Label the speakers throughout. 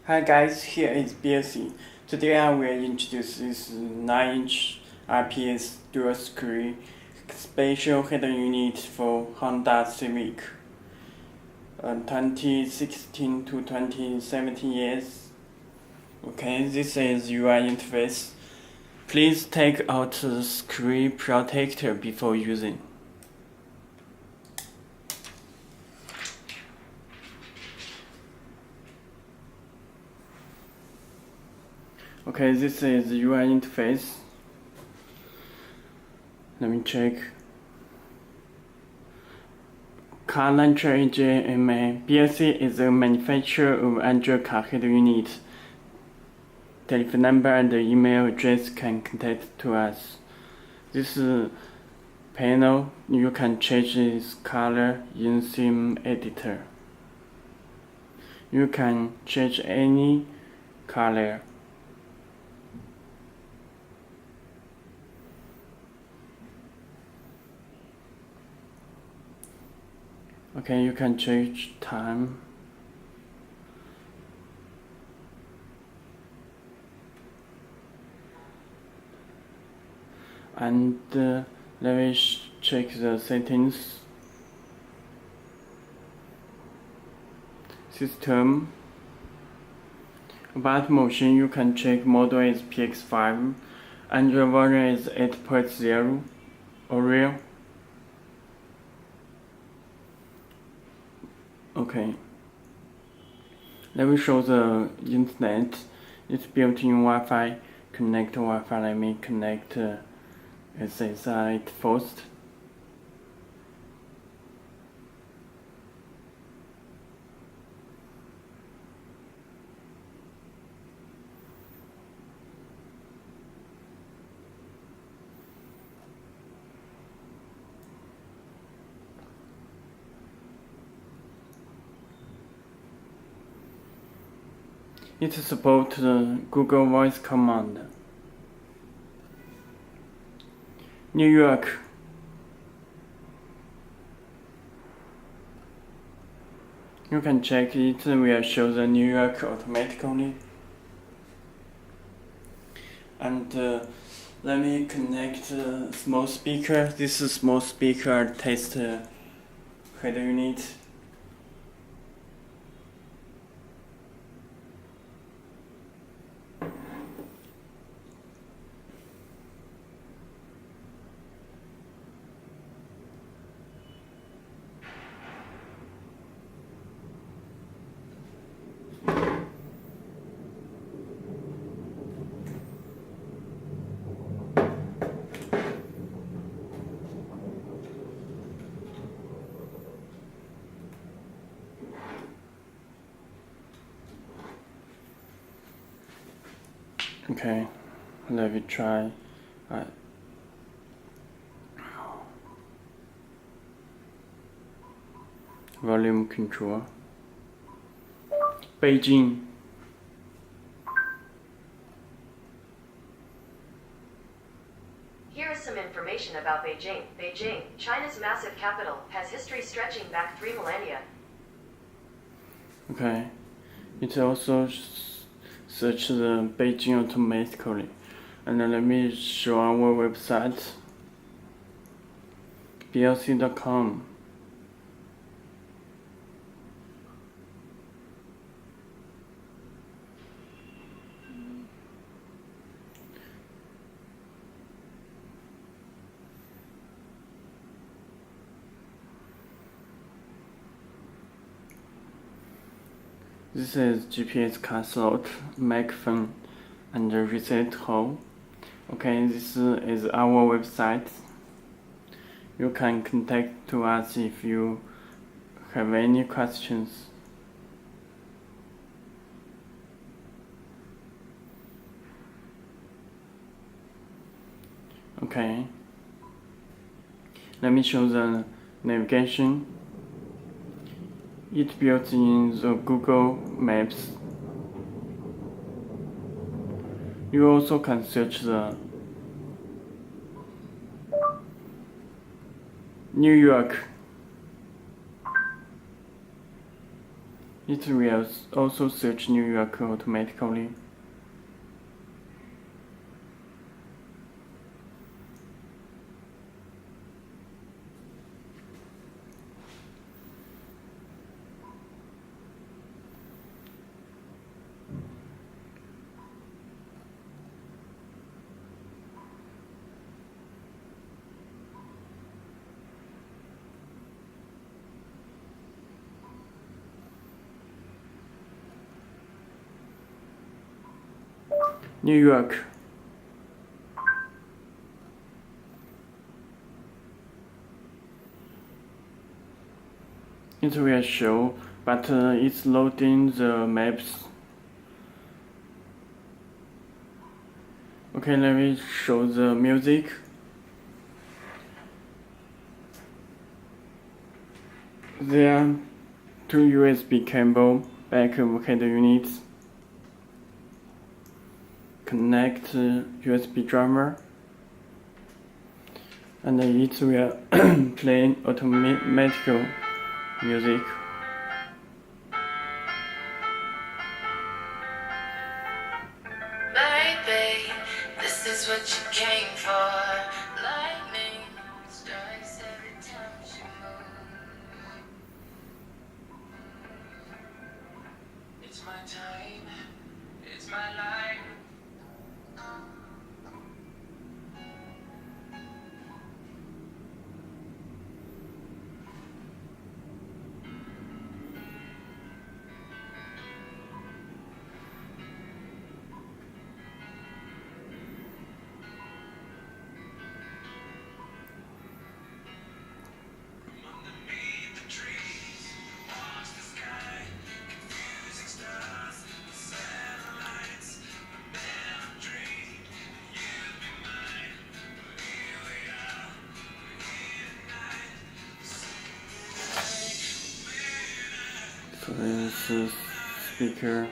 Speaker 1: Hi guys, here is Belsee. Today I will introduce this 9-inch IPS dual screen spatial head unit for Honda Civic 2016 to 2017 years. Okay, this is UI interface. Please take out the screen protector before using. Okay, this is the UI interface. Let me check. Car launcher AJMA. Belsee is a manufacturer of Android car head unit. Telephone number and email address can contact to us. This panel, you can change its color in theme editor. You can change any color. Okay, you can change time. And let me check the settings. System. About motion, you can check model is PX5, Android version is 8.0 Oreo. Okay. Let me show the internet. It's built-in Wi-Fi. Connect Wi-Fi. Let me connect SSI first. It supports the Google Voice command. New York. You can check it will show the New York automatically. And let me connect small speaker. This is small speaker test head unit. Okay, let me try. Volume control. Beijing.
Speaker 2: Here is some information about Beijing. Beijing, China's massive capital, has history stretching back 3 millennia.
Speaker 1: Okay, it also search the Beijing automatically. And let me show our website, belsee.com. This is GPS car slot, microphone, and reset hole. Okay, this is our website. You can contact to us if you have any questions. Okay, let me show the navigation. It built in the Google Maps. You also can search the New York. It will also search New York automatically. New York. It will show, but it's loading the maps. Okay, let me show the music. There are two USB cable back overhead units. Connect USB drummer, and it will play automatic music.
Speaker 2: Baby, this is what you came for. Lightning strikes every time she moves. It's my time, it's my life.
Speaker 1: So this is speaker.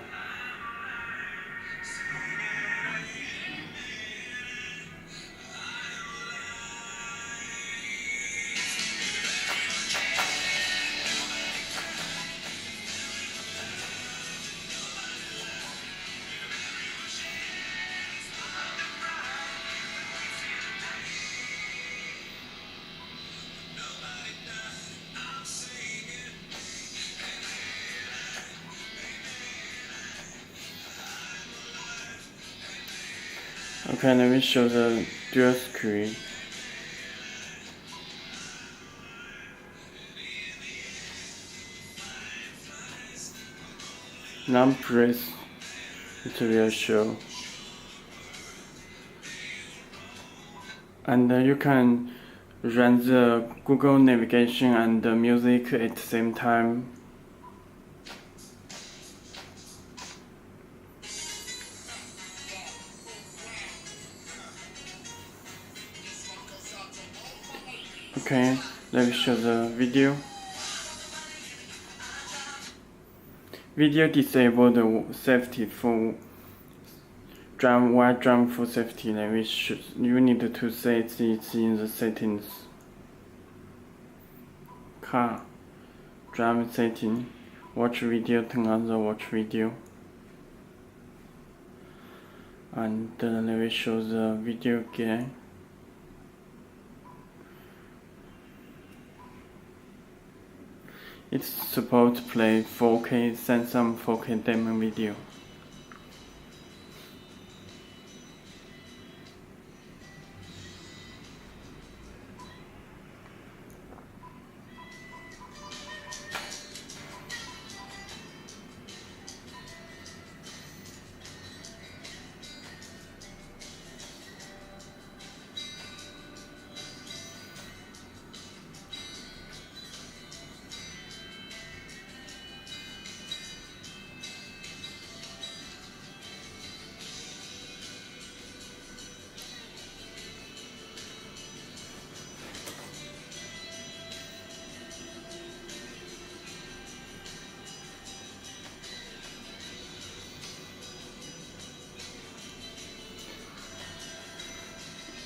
Speaker 1: Okay, let me show the dual screen. Now press, it will show. And you can run the Google navigation and the music at the same time. Okay, let me show the video. Video disable the safety for drum for safety. You need to set it in the settings. Car drum setting. Watch video. Turn on the watch video. And let me show the video again. It's supposed to play 4K Samsung 4K demo video.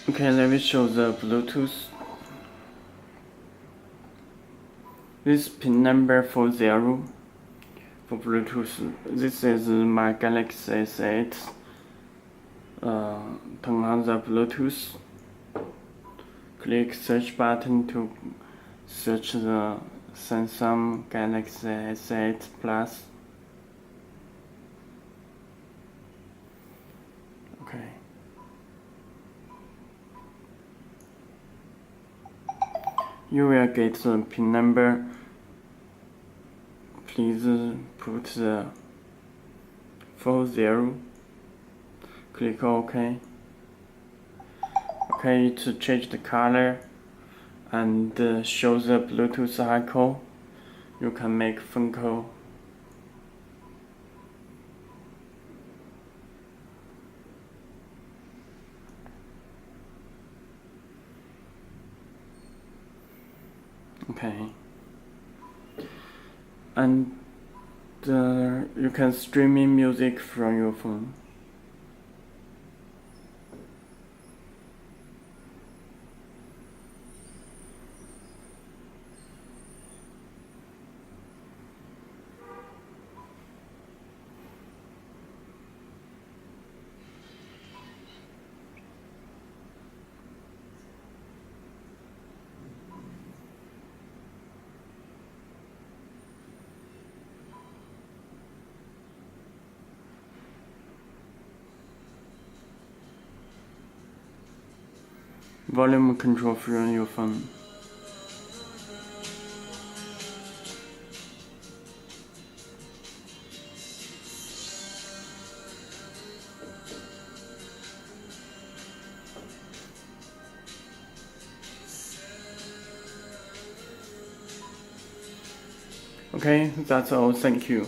Speaker 1: Okay, let me show the Bluetooth. This pin number 40. for Bluetooth. This is my Galaxy S8. Turn on the Bluetooth. Click search button to search the Samsung Galaxy S8 Plus. Okay. You will get the PIN number. Please put the 40. Click OK. Okay, to change the color and show the Bluetooth icon, you can make phone call. Okay, and you can stream in music from your phone. Volume control from your phone. Okay, that's all. Thank you.